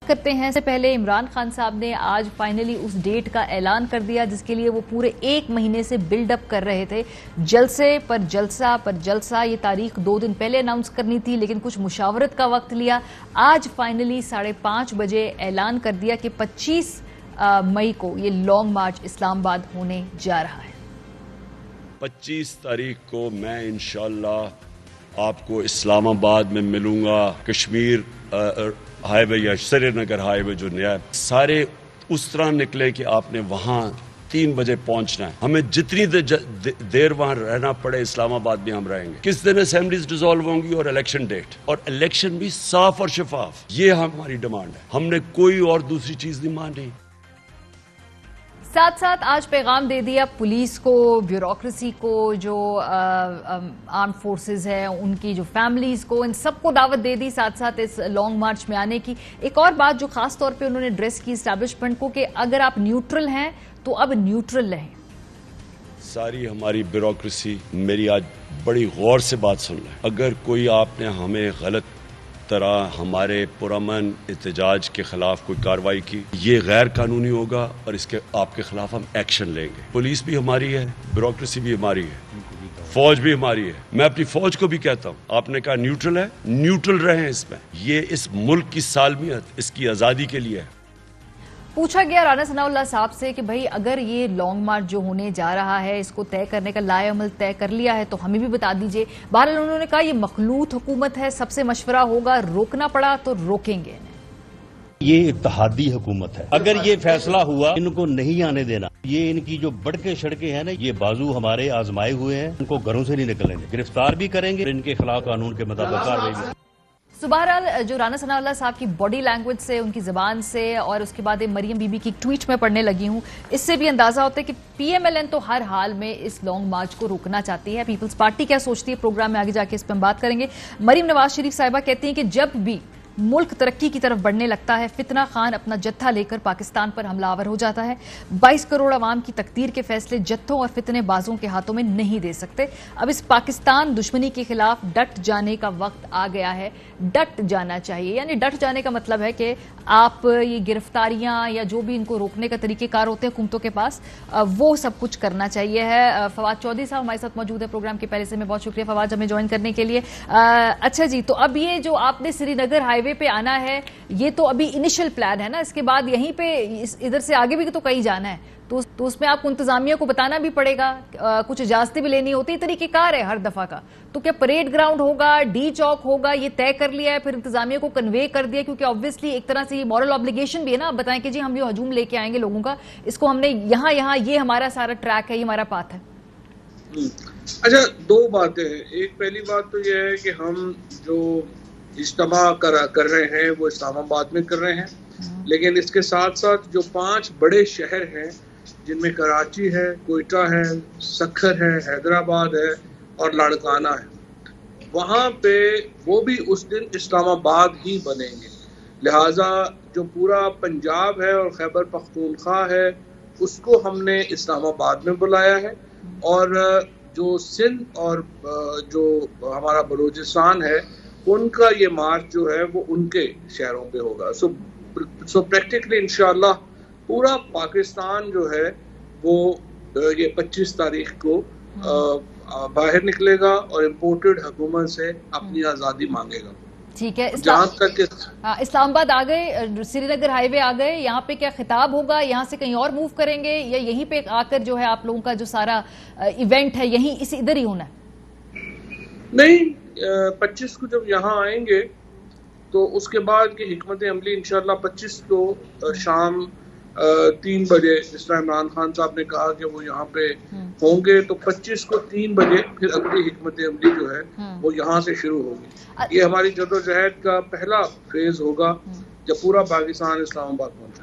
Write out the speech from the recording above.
کرتے ہیں سے پہلے عمران خان صاحب نے آج فائنلی اس ڈیٹ کا اعلان کر دیا جس کے لیے وہ پورے ایک مہینے سے بلڈ اپ کر رہے تھے. جلسے پر جلسہ پر جلسہ، یہ تاریخ 2 دن پہلے اناؤنس کرنی تھی لیکن کچھ مشاورت کا وقت لیا. آج فائنلی 5:30 بجے اعلان کر دیا کہ 25 مئی کو یہ لانگ مارچ اسلام آباد ہونے جا رہا ہے. 25 تاریخ کو میں انشاءاللہ آپ کو اسلام آباد میں ملوں گا. کشمیر ہائی وے یا سری نگر ہائی وے جو نیا ہے، سارے اس طرح نکلے کہ آپ نے وہاں 3 بجے پہنچنا ہے. ہمیں جتنی دیر وہاں رہنا پڑے اسلام آباد میں ہم رہیں گے. کس دن اسمبلیز ڈیزالو ہوں گی اور الیکشن ڈیٹ، اور الیکشن بھی صاف اور شفاف. یہ ہماری ڈیمانڈ ہے. ہم نے کوئی اور دوسری چیز نہیں مانی. ساتھ ساتھ آج پیغام دے دیا پولیس کو، بیوروکریسی کو، جو آرم فورسز ہے ان کی جو فیملیز کو، ان سب کو دعوت دے دی ساتھ ساتھ اس لانگ مارچ میں آنے کی. ایک اور بات جو خاص طور پہ انہوں نے ایڈریس کی اسٹیبلشمنٹ کو کہ اگر آپ نیوٹرل ہیں تو اب نیوٹرل رہیں. ساری ہماری بیوروکریسی میری آج بڑی غور سے بات سن لیں. اگر کوئی آپ نے ہمیں غلط طرح ہمارے پرامن احتجاج کے خلاف کوئی کارروائی کی، یہ غیر قانونی ہوگا اور اس کے آپ کے خلاف ہم ایکشن لیں گے. پولیس بھی ہماری ہے، بیوروکریسی بھی ہماری ہے، فوج بھی ہماری ہے. میں اپنی فوج کو بھی کہتا ہوں، آپ نے کہا نیوٹرل ہے، نیوٹرل رہیں اس میں. یہ اس ملک کی سالمیت، اس کی آزادی کے لیے ہے. پوچھا گیا رانا ثناء اللہ صاحب سے کہ بھائی اگر یہ لانگ مارچ جو ہونے جا رہا ہے اس کو طے کرنے کا لائے عمل طے کر لیا ہے تو ہمیں بھی بتا دیجئے. بہرحال انہوں نے کہا یہ مخلوط حکومت ہے، سب سے مشورہ ہوگا، روکنا پڑا تو روکیں گے. یہ اتحادی حکومت ہے. اگر یہ فیصلہ ہوا ان کو نہیں آنے دینا. یہ ان کی جو بڑکے شڑکے ہیں نا، یہ بازو ہمارے آزمائے ہوئے ہیں، ان کو گھروں سے نہیں نکلیں گے. گرفتار بھی کریں گے، ان کے خلاف قانون کے مطابق کارروائی بھی. بہرحال جو رانا ثناء اللہ صاحب کی باڈی لینگویج سے، ان کی زبان سے، اور اس کے بعد مریم بی بی کی ٹویٹ میں پڑھنے لگی ہوں، اس سے بھی اندازہ ہوتا ہے کہ پی ایم ایل این تو ہر حال میں اس لانگ مارچ کو روکنا چاہتی ہے. پیپلز پارٹی کیا سوچتی ہے پروگرام میں آگے جا کے اس پہ ہم بات کریں گے. مریم نواز شریف صاحبہ کہتی ہیں کہ جب بھی ملک ترقی کی طرف بڑھنے لگتا ہے فتنہ خان اپنا جتھا لے کر پاکستان پر حملہ آور ہو جاتا ہے. 22 کروڑ عوام کی تقدیر کے فیصلے جتھوں اور فتنے بازوں کے ہاتھوں میں نہیں دے سکتے. اب اس پاکستان دشمنی کے خلاف ڈٹ جانے کا وقت آ گیا ہے. ڈٹ جانا چاہیے، یعنی ڈٹ جانے کا مطلب ہے کہ آپ یہ گرفتاریاں یا جو بھی ان کو روکنے کا طریقہ کار ہوتے ہیں حکومتوں کے پاس، وہ سب کچھ کرنا چاہیے ہے. فواد چودھری صاحب ہمارے ساتھ موجود ہے پروگرام کے پہلے سے. میں بہت شکریہ فواد ہمیں جوائن کرنے کے لیے. اچھا جی، تو اب یہ جو آپ نے سری نگر ہائی وے پہ آنا ہے یہ تو ابھی انیشل پلان ہے نا، اس کے بعد یہیں پہ ادھر سے آگے بھی تو کہیں جانا ہے، تو اس میں آپ کو انتظامیہ کو بتانا بھی پڑے گا، کچھ اجازتیں بھی لینی ہوتی. طریقہ کار ہے ہر دفعہ کا. تو کیا پریڈ گراؤنڈ ہوگا، ڈی چوک ہوگا، یہ طے کر لیا ہے، پھر انتظامیہ کو کنوے کر دیا؟ کیونکہ آبویسلی ایک طرح سے یہ مورل آبلیگیشن بھی ہے نا. آپ بتائیں کہ جی ہم جو ہجوم لے کے آئیں گے لوگوں کا، اس کو ہم نے یہاں یہ ہمارا سارا ٹریک ہے، یہ ہمارا پاتھ ہے. اچھا، 2 باتیں ہیں. ایک پہلی بات تو یہ ہے کہ ہم جو اجتماع کر رہے ہیں وہ اسلام آباد میں کر رہے ہیں، لیکن اس کے ساتھ ساتھ جو 5 بڑے شہر ہیں جن میں کراچی ہے، کوئٹہ ہے، سکھر ہے، حیدرآباد ہے اور لاڑکانہ ہے، وہاں پہ وہ بھی اس دن اسلام آباد ہی بنیں گے. لہٰذا جو پورا پنجاب ہے اور خیبر پختونخوا ہے اس کو ہم نے اسلام آباد میں بلایا ہے، اور جو سندھ اور جو ہمارا بلوچستان ہے ان کا یہ مارچ جو ہے وہ ان کے شہروں پہ ہوگا. سو پریکٹیکلی انشاءاللہ پورا پاکستان جو ہے وہ یہ 25 تاریخ کو باہر نکلے گا اور امپورٹڈ حکومت سے اپنی آزادی مانگے گا. ٹھیک ہے. جہاں تک اسلام آباد آ گئے، سری نگر ہائی وے آ گئے، یہاں پہ کیا خطاب ہوگا؟ یہاں سے کہیں اور موو کریں گے یا یہیں پہ آ کر جو ہے آپ لوگوں کا جو سارا ایونٹ ہے یہیں ادھر ہی ہونا ہے؟ نہیں، 25 کو جب یہاں آئیں گے تو اس کے بعد کی حکمت عملی انشاءاللہ 25 کو شام 3 بجے جس طرح عمران خان صاحب نے کہا کہ وہ یہاں پہ ہوں گے، تو 25 کو 3 بجے پھر اگلی حکمت عملی جو ہے وہ یہاں سے شروع ہوگی. یہ ہماری جدوجہد کا پہلا فیز ہوگا جب پورا پاکستان اسلام آباد پہنچے.